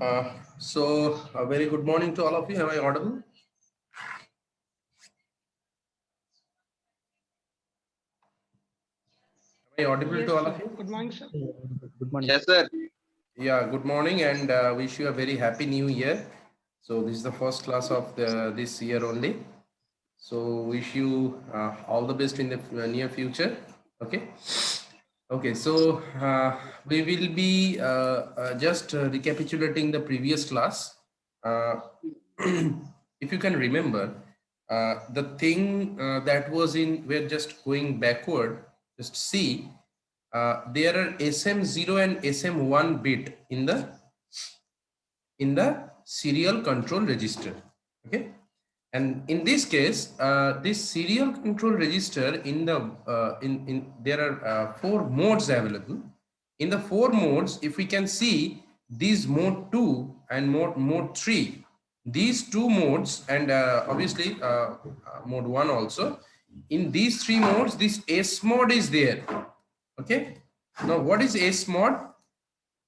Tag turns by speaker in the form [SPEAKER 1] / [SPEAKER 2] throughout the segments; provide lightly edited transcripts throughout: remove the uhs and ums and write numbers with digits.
[SPEAKER 1] A very good morning to all of you. Am I audible? Am I audible to
[SPEAKER 2] Yes,
[SPEAKER 1] all
[SPEAKER 2] sir.
[SPEAKER 1] of you?
[SPEAKER 2] Good morning, sir.
[SPEAKER 3] Good morning.
[SPEAKER 4] Yes, sir.
[SPEAKER 1] Yeah, good morning and wish you a very happy new year. So this is the first class of this year only. So wish you all the best in the near future. Okay. Okay, so we will be just recapitulating the previous class. Uh, if you can remember, the thing that was in, we're just going backward, just see, there are SM0 and SM1 bit in the serial control register. Okay, and in this case, this serial control register in the in there are four modes available. In the four modes, if we can see these mode 2 and mode 3, these two modes, and obviously mode 1 also, in these three modes this S mode is there. Okay, now what is S mode?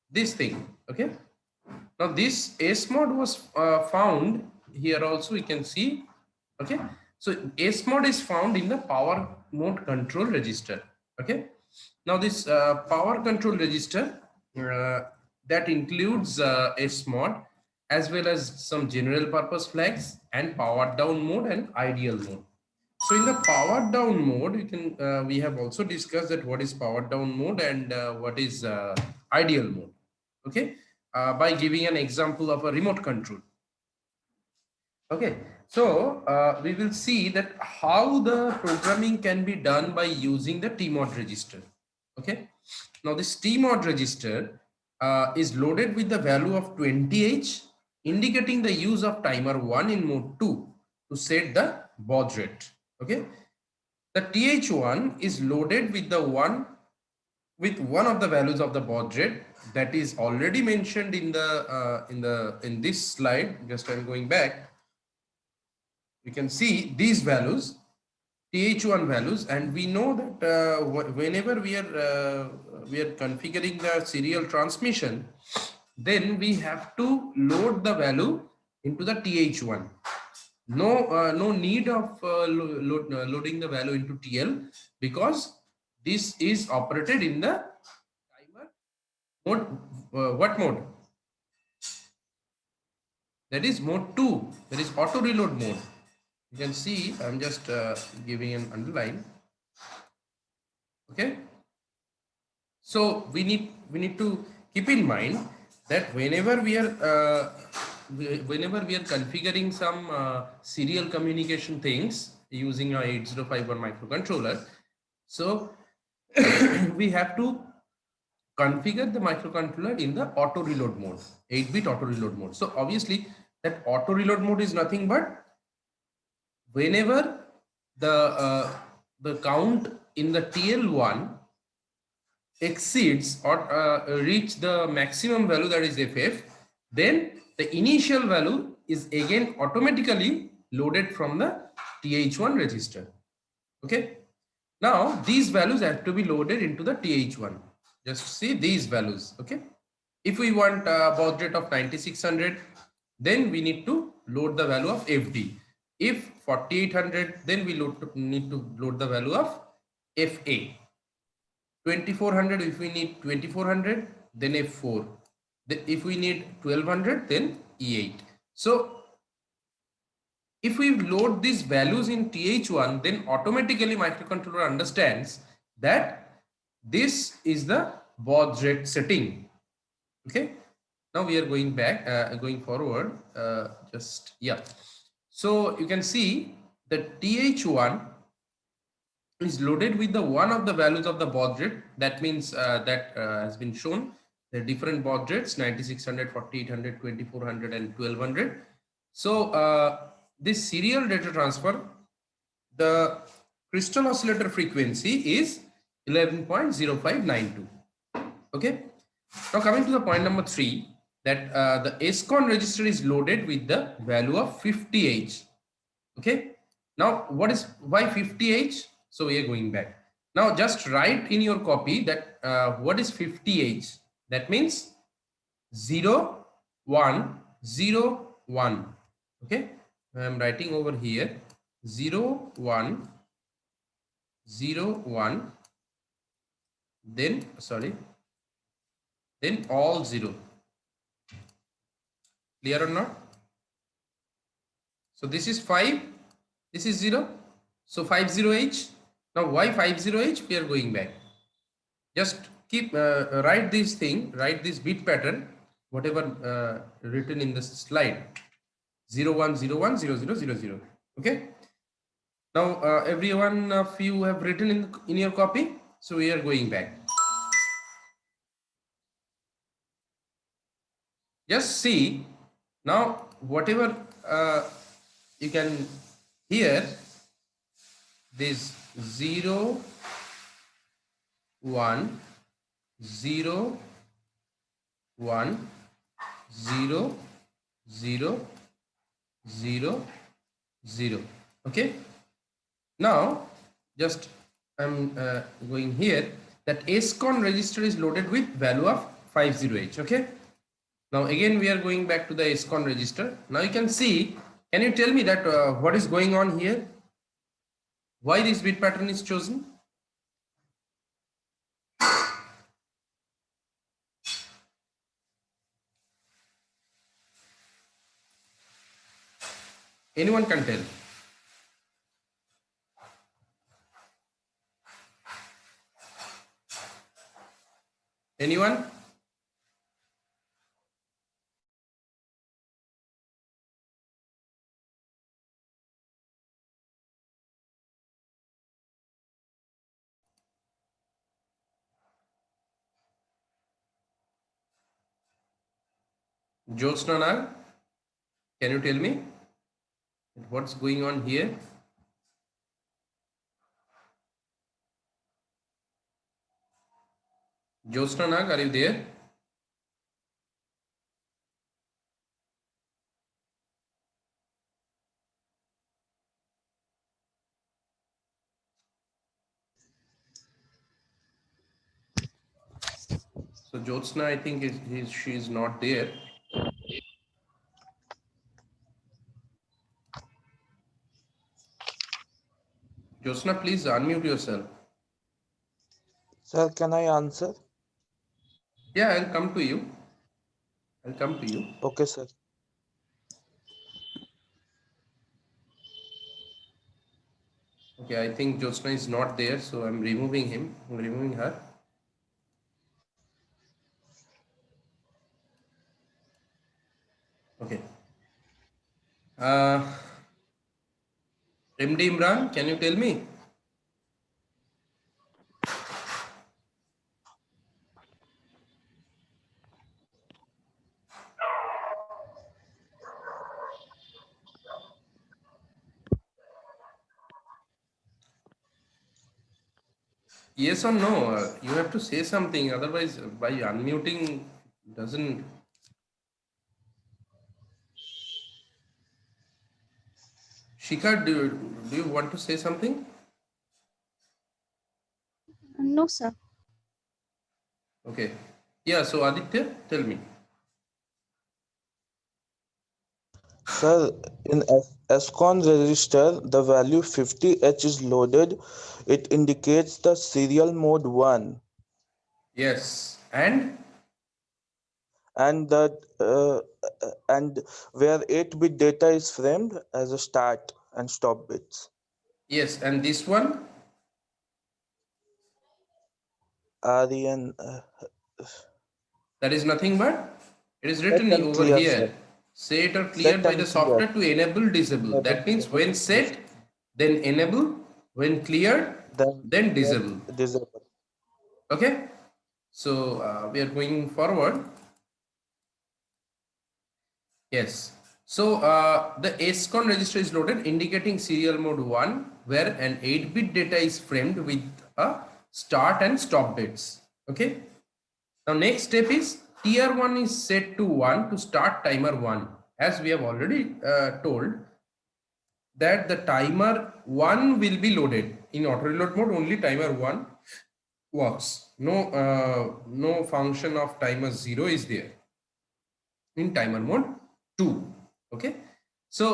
[SPEAKER 1] This thing. Okay, now this S mode was found here also, we can see. Okay, so S mode is found in the power mode control register. Okay, now this power control register that includes S mode as well as some general purpose flags and power down mode and ideal mode. So in the power down mode, you can we have also discussed that what is power down mode and what is ideal mode. Okay, by giving an example of a remote control. Okay, so we will see that how the programming can be done by using the TMOD register. Okay, now this TMOD register is loaded with the value of 20H, indicating the use of timer 1 in mode 2 to set the baud rate. Okay, the TH1 is loaded with the one of the values of the baud rate that is already mentioned in the in this slide. Just I'm going back. You can see these values, TH1 values, and we know that whenever we are configuring the serial transmission, then we have to load the value into the TH1. No need of loading the value into TL, because this is operated in the timer mode. What mode? That is mode 2. That is auto reload mode. You can see I'm just giving an underline. Okay, so we need to keep in mind that whenever we are configuring some serial communication things using our 8051 microcontroller, so we have to configure the microcontroller in the auto reload mode, 8-bit auto reload mode. So obviously that auto reload mode is nothing but whenever the count in the TL1 exceeds or reach the maximum value, that is FF, then the initial value is again automatically loaded from the TH1 register. Okay, now these values have to be loaded into the TH1. Just see these values. Okay, if we want a baud rate of 9600, then we need to load the value of FD. If 4800, then we need to load the value of FA. 2400, if we need 2400, then F4. If we need 1200, then E8. So if we load these values in TH1, then automatically microcontroller understands that this is the baud rate setting. Okay, now we are going back, going forward. Just yeah. So you can see that TH1 is loaded with the one of the values of the baud rate. That means that has been shown the different baud rates: 9600, 4800, 2400, and 1200. So this serial data transfer, the crystal oscillator frequency is 11.0592. Okay, now coming to the point number 3, that the SCON register is loaded with the value of 50H. Okay, now what is, why 50H? So we are going back. Now just write in your copy that what is 50H. That means 0, 1 0 1. Okay, I am writing over here 0 1 0 1, then sorry, then all 0. Clear or not? So this is 5, this is 0, so 50h. Now why 50h? We are going back. Just keep write this thing, write this bit pattern, whatever written in the slide. 0 1 0 1 0 0 0 0. Okay, now every one of you have written in your copy, so we are going back. Just see now, whatever you can hear, this 0 1 0 1 0 0 0 0. Okay, now just I'm going here that SCON register is loaded with value of 50h. Okay, now again we are going back to the SCON register. Now you can see, can you tell me that what is going on here? Why this bit pattern is chosen? Anyone can tell? Anyone? Jyotsna Nag, can you tell me what's going on here? Jyotsna Nag, are you there? So Jyotsna, I think she is not there. Jyotsna, please unmute yourself.
[SPEAKER 2] Sir, can I answer?
[SPEAKER 1] Yeah, I'll come to you. I'll come to you.
[SPEAKER 2] Okay, sir.
[SPEAKER 1] Okay, I think Jyotsna is not there, so I'm removing him. I'm removing her. Okay. MD Imran, can you tell me? Yes or no? You have to say something, otherwise by unmuting doesn't. Shikha, do you want to say something?
[SPEAKER 3] No, sir.
[SPEAKER 1] Okay. Yeah, so Aditya, tell me.
[SPEAKER 2] Sir, in SCON register, the value 50H is loaded. It indicates the serial mode 1
[SPEAKER 1] Yes. And
[SPEAKER 2] and that and where 8-bit data is framed as a start and stop bits.
[SPEAKER 1] yes, and this one?
[SPEAKER 2] REN
[SPEAKER 1] That is nothing but it is
[SPEAKER 2] set
[SPEAKER 1] written
[SPEAKER 2] and
[SPEAKER 1] over
[SPEAKER 2] clear, sir.
[SPEAKER 1] here. Set or cleared
[SPEAKER 2] Set
[SPEAKER 1] by the
[SPEAKER 2] and clear.
[SPEAKER 1] software to enable disable. That means when set, then enable, when cleared, then disable.
[SPEAKER 2] Disable.
[SPEAKER 1] Okay. So we are going forward. Yes. So the SCON register is loaded indicating serial mode 1 where an 8-bit data is framed with a start and stop bits. Okay. Now next step is tier 1 is set to 1 to start timer 1. As we have already told that the timer 1 will be loaded. In auto reload mode only timer 1 works. No function of timer 0 is there. in timer mode 2. Okay, so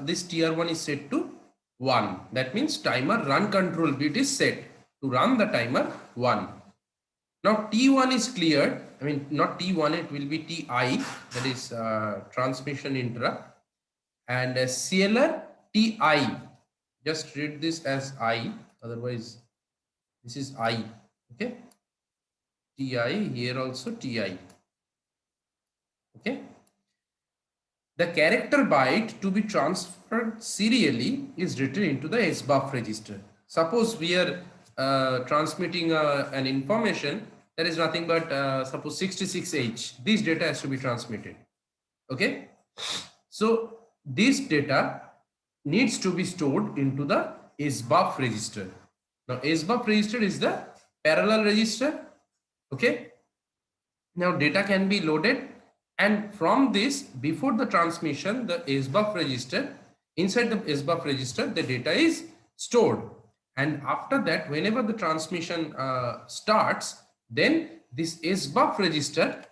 [SPEAKER 1] this TR1 is set to 1. That means timer run control bit is set to run the timer 1. Now T1 is cleared. I mean, not T1, it will be TI, that is transmission interrupt, and CLR TI. Just read this as I, otherwise this is I. Okay, TI, here also TI. Okay, the character byte to be transferred serially is written into the SBUF register. Suppose we are transmitting an information that is nothing but suppose 66H. This data has to be transmitted. Okay, so this data needs to be stored into the SBUF register. Now SBUF register is the parallel register. Okay, now data can be loaded, and from this, before the transmission, the SBUF register, inside the SBUF register, the data is stored. And after that, whenever the transmission starts, then this SBUF register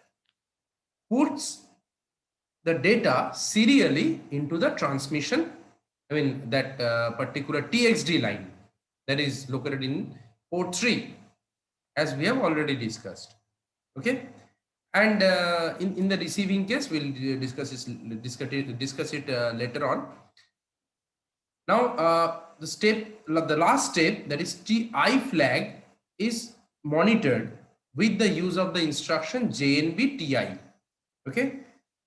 [SPEAKER 1] puts the data serially into the transmission, I mean that particular TXD line that is located in port 3, as we have already discussed. Okay, and in the receiving case, we'll discuss it later on. Now the last step, that is TI flag, is monitored with the use of the instruction JNB TI. Okay,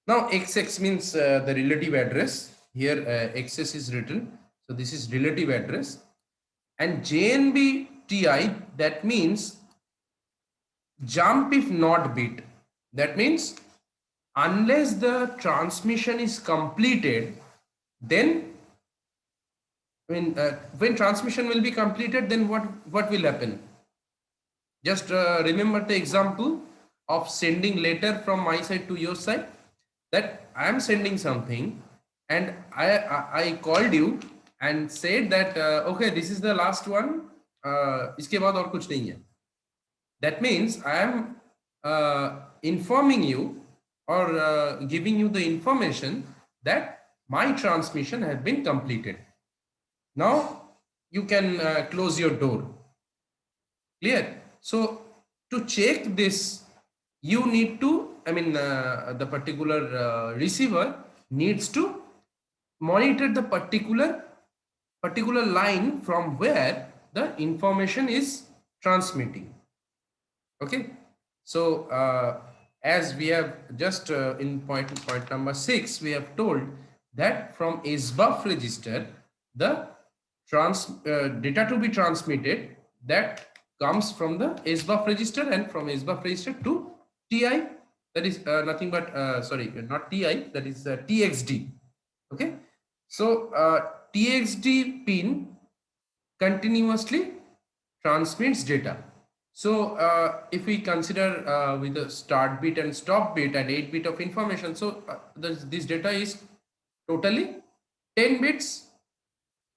[SPEAKER 1] now XX means the relative address. Here XS is written, so this is relative address, and JNB TI, that means jump if not bit. That means unless the transmission is completed, then when transmission will be completed, then what will happen? Just remember the example of sending letter from my side to your side, that I am sending something and I called you and said that okay, this is the last one, इसके बाद और कुछ नहीं है. That means I am informing you or giving you the information that my transmission has been completed. Now you can close your door. Clear? So to check this, you need to, I mean, the particular receiver needs to monitor the particular line from where the information is transmitting. Okay, so as we have just in point number 6, we have told that from SBUF register, the data to be transmitted, that comes from the SBUF register, and from SBUF register to TI, that is nothing but sorry, not TI, that is TXD. Okay, so TXD pin continuously transmits data. So if we consider with the start bit and stop bit and 8 bit of information, so this data is totally 10 bits.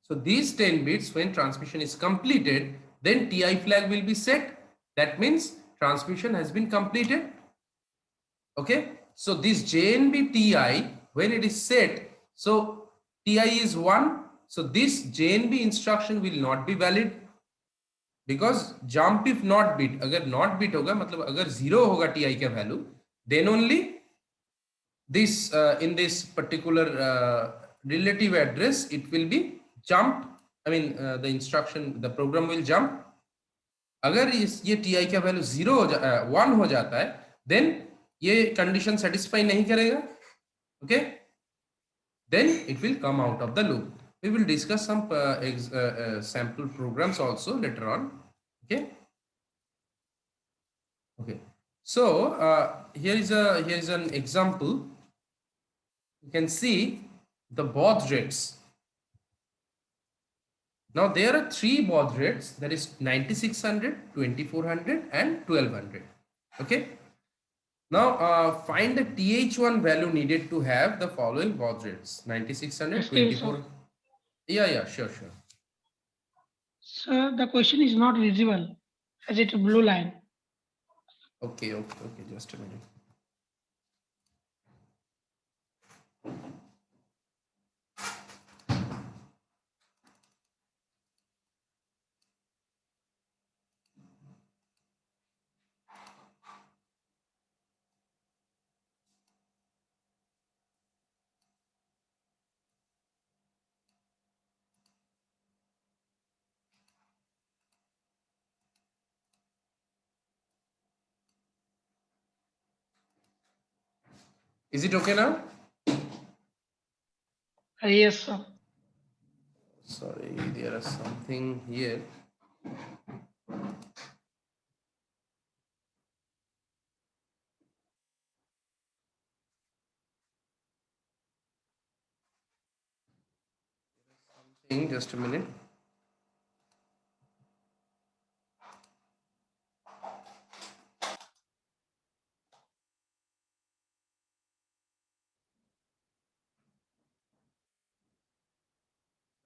[SPEAKER 1] So these 10 bits, when transmission is completed, then TI flag will be set. That means transmission has been completed. Okay, so this JNB TI, when it is set, so TI is 1. So this JNB instruction will not be valid, because jump if not bit, अगर not bit होगा, मतलब अगर 0 होगा TI का value, then only this in this particular relative address it will be jump. I mean the instruction, the program will jump. अगर ये TI का value 1 हो जाता है, then ये condition satisfy नहीं करेगा. Okay, then it will come out of the loop. We will discuss some sample programs also later on. Okay. Okay. So here is an example. You can see the baud rates. Now there are 3 baud rates, that is 9600, 2400 and 1200. Okay. Now find the TH1 value needed to have the following baud rates: 9600, 24. Yeah, sure.
[SPEAKER 3] Sir, the question is not visible as it's a blue line.
[SPEAKER 1] Okay, just a minute. Is it okay now?
[SPEAKER 3] Yes, sir.
[SPEAKER 1] Sorry, there is something here. Just a minute.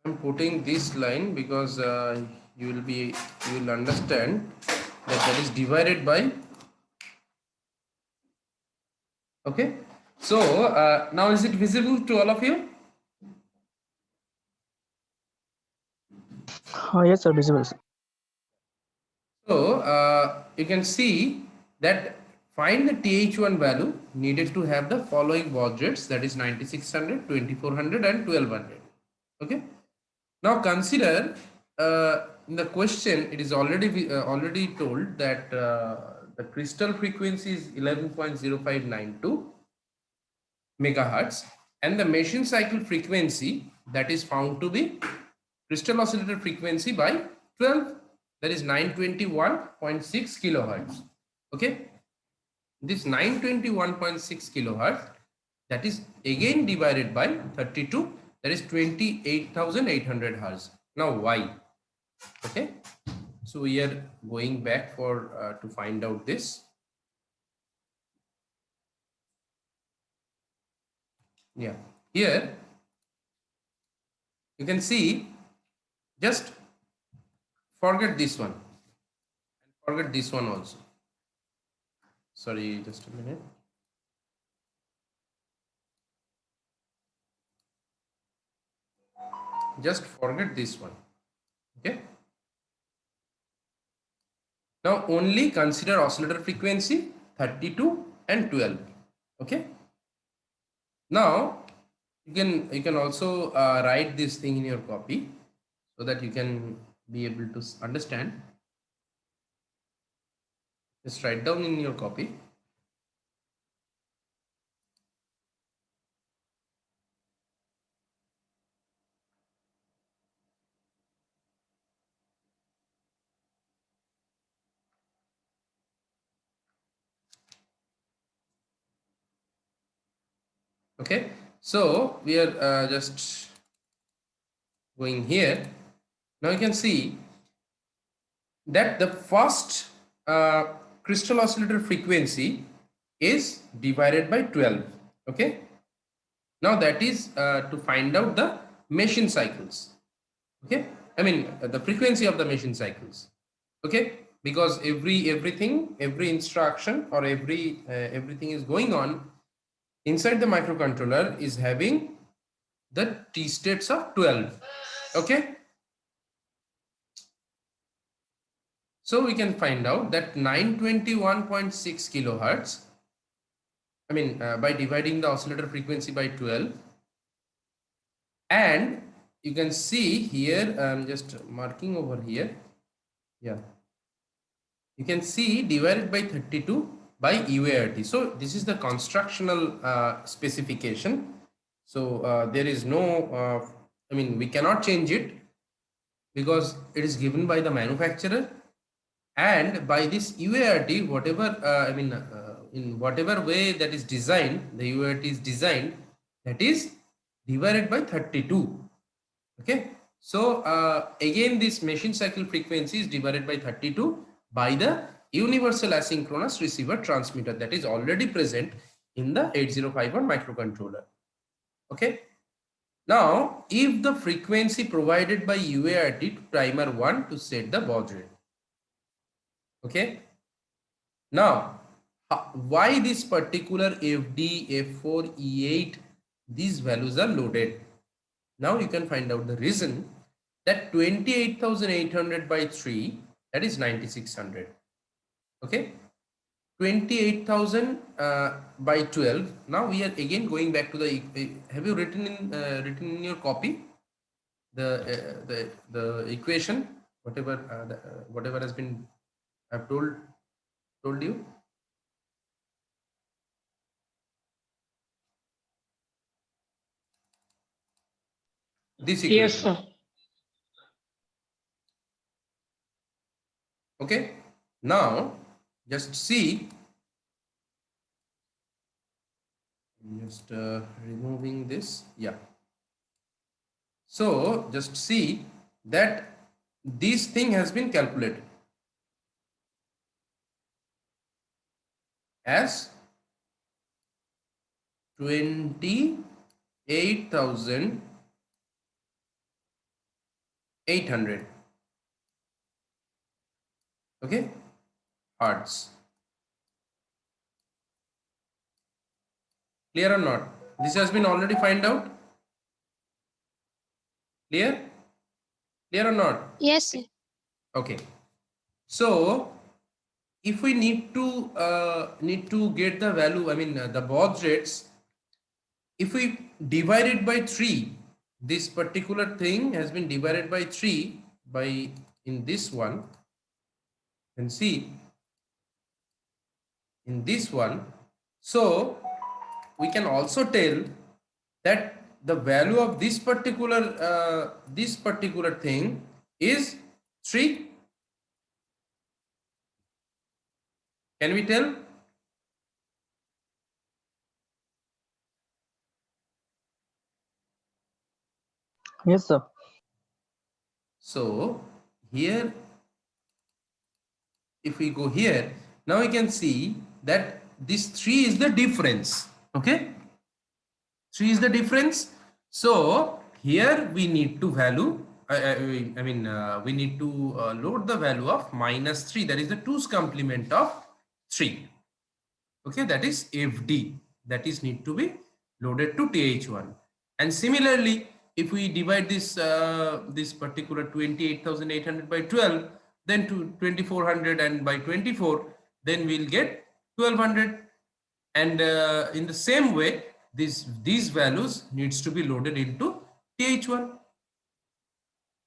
[SPEAKER 1] I'm putting this line because you will understand that is divided by. Okay. So now is it visible to all of you?
[SPEAKER 4] Yes, sir, visible.
[SPEAKER 1] So you can see that find the TH1 value needed to have the following baud rates, that is 9600, 2400 and 1200. Okay. Now consider in the question it is already told that the crystal frequency is 11.0592 megahertz and the machine cycle frequency that is found to be crystal oscillator frequency by 12, that is 921.6 kilohertz. Okay, this 921.6 kilohertz, that is again divided by 32, that is 28,800 hertz. Now why? Okay, so we are going back for to find out this. Yeah, here you can see, just forget this one and forget this one also. Sorry, just a minute. Just forget this one. Okay. Now only consider oscillator frequency 32 and 12. Okay. Now you can also write this thing in your copy so that you can be able to understand. Just write down in your copy. Okay, so we are just going here. Now you can see that the first crystal oscillator frequency is divided by 12. Okay, now that is to find out the machine cycles. Okay, I mean the frequency of the machine cycles. Okay, because every instruction or everything is going on inside the microcontroller is having the t states of 12. Okay, so we can find out that 921.6 kilohertz, I mean by dividing the oscillator frequency by 12, and you can see here I'm just marking over here. Yeah, you can see divided by 32 by UART. So this is the constructional specification. So there is no, I mean, we cannot change it because it is given by the manufacturer, and by this UART, whatever, in whatever way that is designed, the UART is designed, that is divided by 32. Okay. So again, this machine cycle frequency is divided by 32 by the universal asynchronous receiver transmitter that is already present in the 8051 microcontroller. Okay. Now, if the frequency provided by UART to timer 1 to set the baud rate. Okay. Now, why this particular FD, F4, E8, these values are loaded? Now you can find out the reason, that 28,800 by 3, that is 9600. Okay. 28,000 by 12. Now we are again going back to the, have you written in your copy the equation, whatever whatever has been I've told you? This equation.
[SPEAKER 3] Yes, sir.
[SPEAKER 1] Okay. Now just see. Just removing this. Yeah. So just see that this thing has been calculated as 28,800. Okay, hertz. Clear or not? This has been already find out. Clear? Clear or not?
[SPEAKER 4] Yes, sir.
[SPEAKER 1] Okay. So if we need to get the value, I mean the baud rates, if we divide it by 3, this particular thing has been divided by 3 by in this one, and see in this one. So we can also tell that the value of this particular thing is 3. Can we tell?
[SPEAKER 5] Yes, sir.
[SPEAKER 1] So here, if we go here, now we can see that this 3 is the difference. Okay, 3 is the difference. So here we need to value, we need to load the value of -3. That is the 2's complement of 3. Okay, that is FD. That is need to be loaded to TH1. And similarly, if we divide this this particular 28,800 by 12, then to 2400 and by 24, then we'll get 1200. And in the same way, these values needs to be loaded into TH1.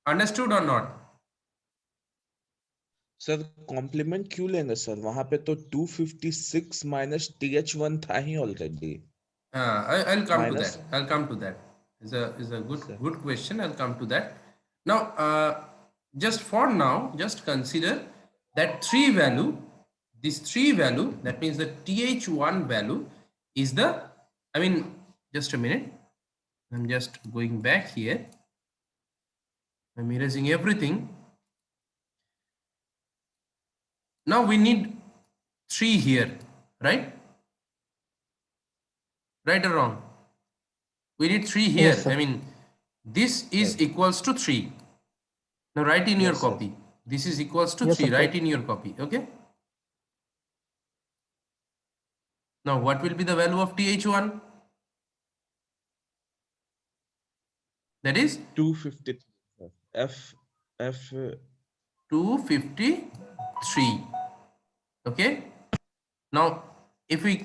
[SPEAKER 1] Understood or not?
[SPEAKER 2] Sir compliment क्यों लेंगे sir? वहां पे तो 256 minus TH1 था ही already.
[SPEAKER 1] I'll come to
[SPEAKER 2] Minus?
[SPEAKER 1] that. I'll come to that. Is a good question. I'll come to that. Now, just for now, just consider that 3 value. This 3 value, that means the TH1 value is the. I mean, just a minute. I'm just going back here. I'm erasing everything. Now we need 3 here, right? Right or wrong? We need 3 here.
[SPEAKER 5] Yes, sir.
[SPEAKER 1] I mean, this is equals to 3. Now write in your
[SPEAKER 2] Yes, sir.
[SPEAKER 1] copy. This is equals to
[SPEAKER 5] Yes,
[SPEAKER 1] 3.
[SPEAKER 5] sir.
[SPEAKER 1] Write in your copy. Okay. Now what will be the value of TH1? That is
[SPEAKER 2] 253. F
[SPEAKER 1] 253. Okay. Now if we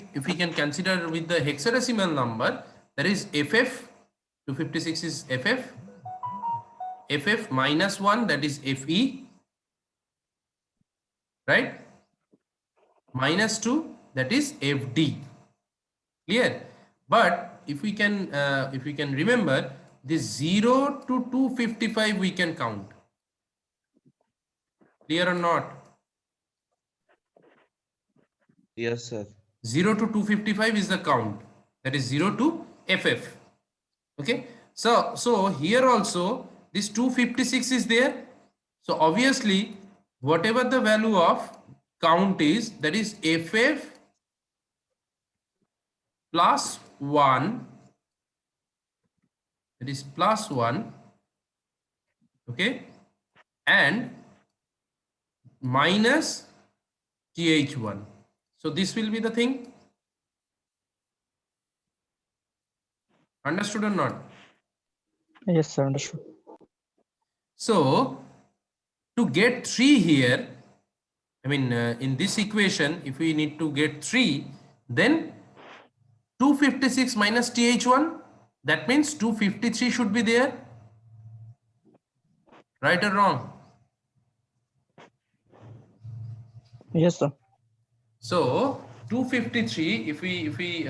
[SPEAKER 1] can consider with the hexadecimal number, that is FF. 256 is FF minus 1, that is FE, right? Minus 2, that is FD. Clear? But if we can remember, this 0 to 255 we can count. Clear or not?
[SPEAKER 2] Yes, sir.
[SPEAKER 1] 0 to 255 is the count. That is 0 to FF. Okay. So here also this 256 is there. So obviously whatever the value of count is, that is FF plus 1. That is plus 1. Okay. And minus TH1. So this will be the thing. Understood or not?
[SPEAKER 5] Yes, sir. Understood.
[SPEAKER 1] So to get 3 here, I mean in this equation, if we need to get 3, then 256 minus TH1, that means 253 should be there. Right or wrong?
[SPEAKER 5] Yes, sir.
[SPEAKER 1] So 253, if we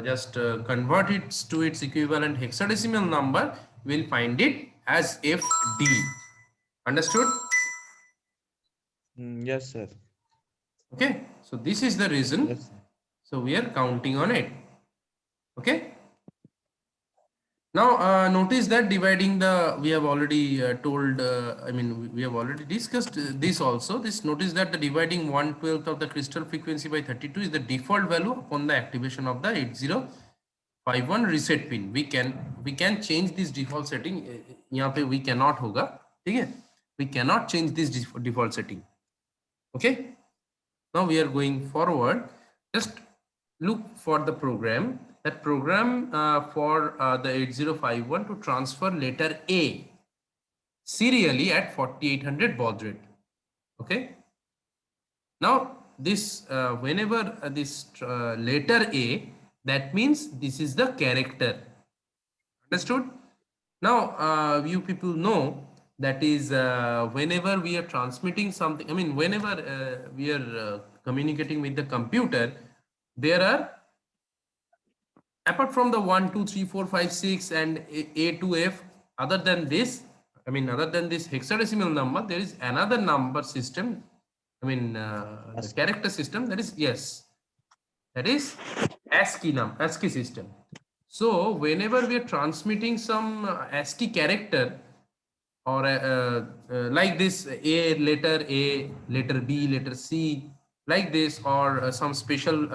[SPEAKER 1] just convert it to its equivalent hexadecimal number, we'll find it as FD. Understood?
[SPEAKER 2] Yes, sir.
[SPEAKER 1] Okay, so this is the reason.
[SPEAKER 2] Yes, sir.
[SPEAKER 1] So we are counting on it. Okay. Now notice that dividing the, we have already told, we have already discussed this also. This notice that the dividing 1/12 of the crystal frequency by 32 is the default value upon the activation of the 8051 reset pin. We can change this default setting. यहाँ पे we cannot होगा, ठीक है? We cannot change this default setting. Okay. Now we are going forward. Just look for the program. That program for the 8051 to transfer letter A serially at 4800 baud rate. Okay. Now this whenever this letter A, that means this is the character. Understood? Now you people know that is whenever we are transmitting something, whenever we are communicating with the computer, there are, apart from the 1 2 3 4 5 6 and A to F, other than this, other than this hexadecimal number, there is another number system, the character system, that is, yes, that is ASCII system. So whenever we are transmitting some ASCII character, or like this, A, letter B, letter C, like this, or some special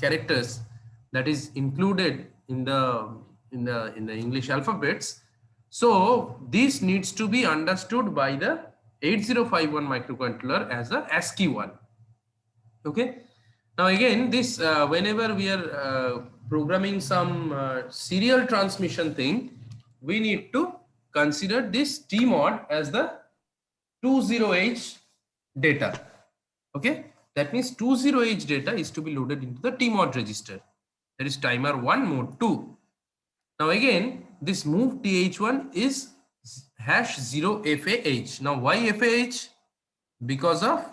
[SPEAKER 1] characters that is included in the English alphabets. So this needs to be understood by the 8051 microcontroller as a ASCII one. Okay. Now again, this whenever we are programming some serial transmission thing, we need to consider this TMOD as the 20H data. Okay, that means 20H data is to be loaded into the TMOD register. That is timer 1 mode 2. Now again, this move TH1 is #0FAH. Now why FAH? Because of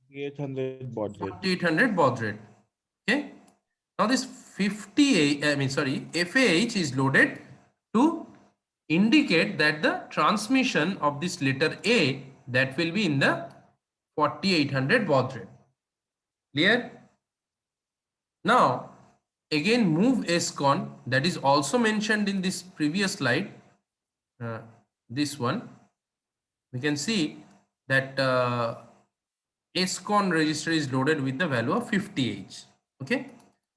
[SPEAKER 2] 4800 baud rate.
[SPEAKER 1] 4800 baud rate. Okay. Now this FAH is loaded to indicate that the transmission of this letter A, that will be in the 4800 baud rate. Clear? Now again, move SCON, that is also mentioned in this previous slide. This one, we can see that SCON register is loaded with the value of 50H. Okay,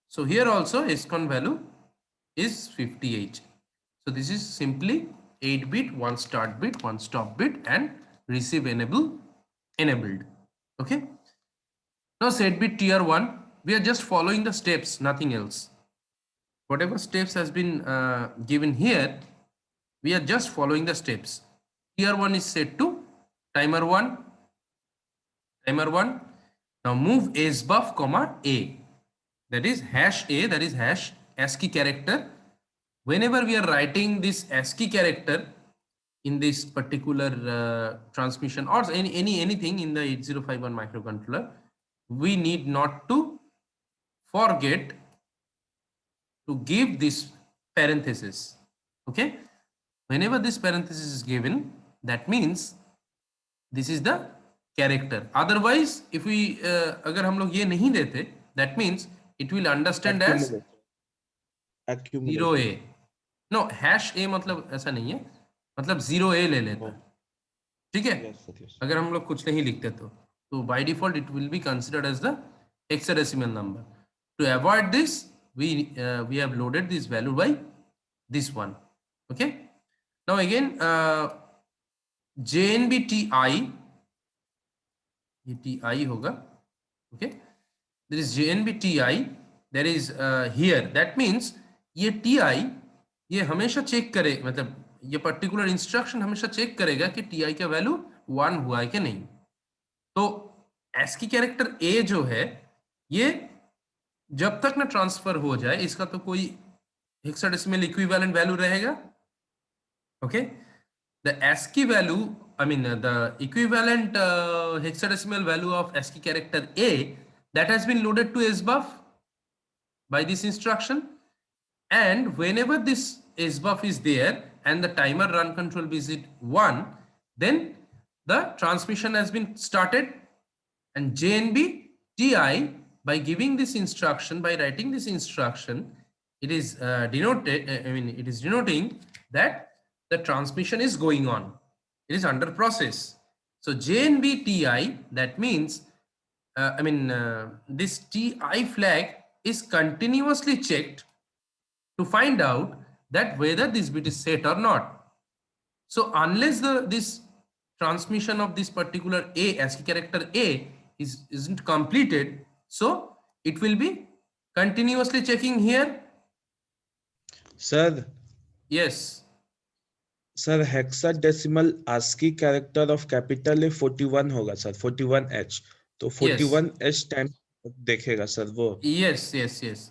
[SPEAKER 1] so here also SCON value is 50H. So this is simply 8-bit, 1 start bit, 1 stop bit, and receive enabled. Okay. Now set bit tier 1, we are just following the steps, nothing else. Whatever steps has been given here, we are just following the steps. Tier 1 is set to timer 1. Now move SBUF, A, that is #A, that is #ASCII character. Whenever we are writing this ASCII character in this particular transmission or anything in the 8051 microcontroller, we need not to forget to give this parenthesis. Okay, whenever this parenthesis is given, that means this is the character. Otherwise, if we अगर हम लोग ये नहीं देते, that means it will understand as 0A. No, #A मतलब ऐसा नहीं है, मतलब 0A ले लेता है. ठीक है? अगर हम लोग कुछ नहीं लिखते तो by default it will be considered as the hexadecimal number. To avoid this, we have loaded this value by this one. Okay. Now again, JNB TI, ये TI होगा. Okay. There is JNB TI. There is here. That means ये TI ये हमेशा check करे, मतलब ये particular instruction हमेशा check करेगा कि TI का वैल्यू 1 हुआ है कि नहीं. तो ASCII कैरेक्टर A जो है, ये जब तक ना ट्रांसफर हो जाए, इसका तो कोई हेक्साडेसिमल इक्विवेलेंट वैल्यू रहेगा. Okay, the ASCII value, the equivalent hexadecimal value of ASCII character A, that has been loaded to SBUF by this instruction. And whenever this SBUF is there and the timer run control visit 1, then the transmission has been started, and JNB TI, by giving this instruction, by writing this instruction, it is it is denoting that the transmission is going on. It is under process. So JNB TI, that means this TI flag is continuously checked to find out that whether this bit is set or not. So unless this transmission of this particular ASCII character A isn't completed, so it will be continuously checking here.
[SPEAKER 2] Sir,
[SPEAKER 1] Yes.
[SPEAKER 2] sir, hexadecimal ASCII character of capital A 41 होगा sir, 41H. तो 41H time देखेगा sir वो.
[SPEAKER 1] Yes,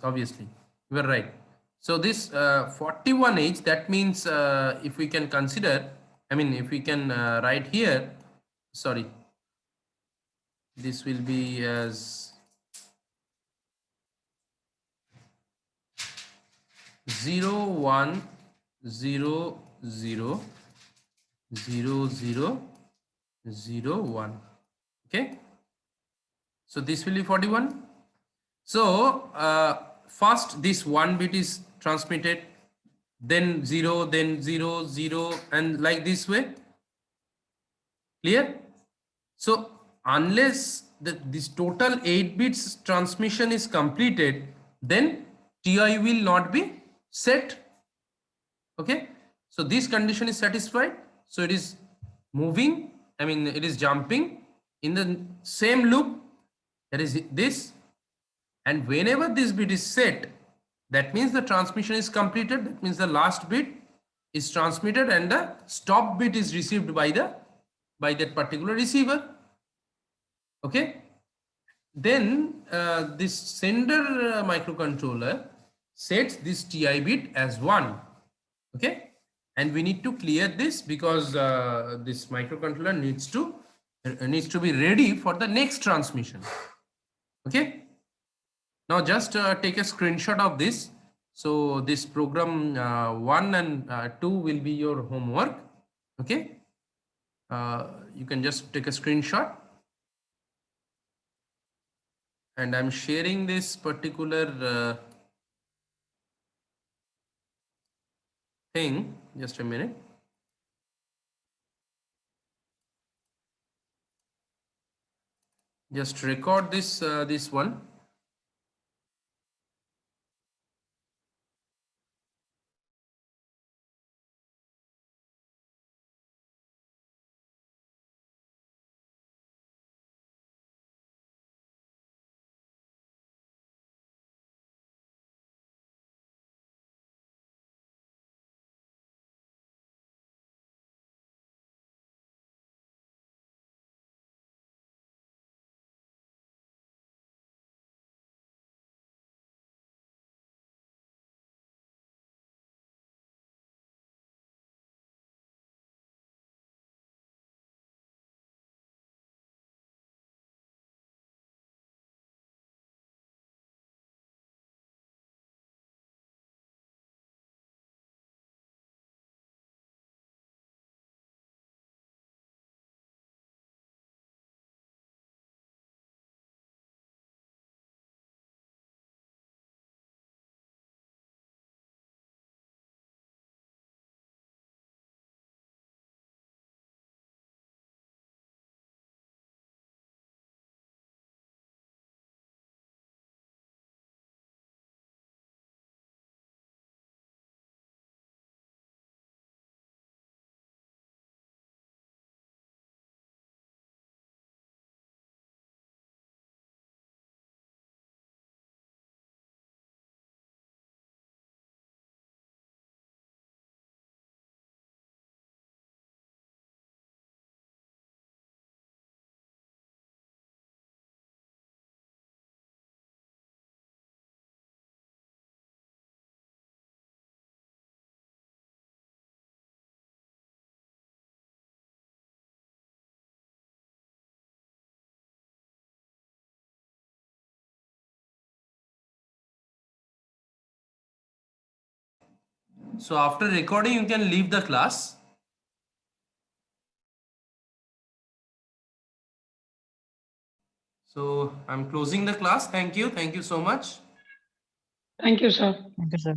[SPEAKER 1] obviously. You are right. So this 41H, that means if we can consider, if we can write here, sorry, this will be as 0, 1, 0, 0, 0, 0, 0, 1. Okay. So this will be 41. So first this 1 bit is transmitted, then 0, then 0, 0, and like this way. Clear? So unless this total 8 bits transmission is completed, then TI will not be set. Okay. So this condition is satisfied. So it is moving, it is jumping in the same loop. That is this. And whenever this bit is set, that means the transmission is completed. That means the last bit is transmitted and the stop bit is received by that particular receiver. Okay. Then this sender microcontroller sets this TI bit as 1. Okay. And we need to clear this because this microcontroller needs to be ready for the next transmission. Okay. Now just take a screenshot of this. So this program 1 and 2 will be your homework. Okay. You can just take a screenshot. And I'm sharing this particular thing. Just a minute. Just record this one. So after recording, you can leave the class. So I'm closing the class. Thank you. Thank you so much.
[SPEAKER 3] Thank you, sir.
[SPEAKER 5] Thank you, sir.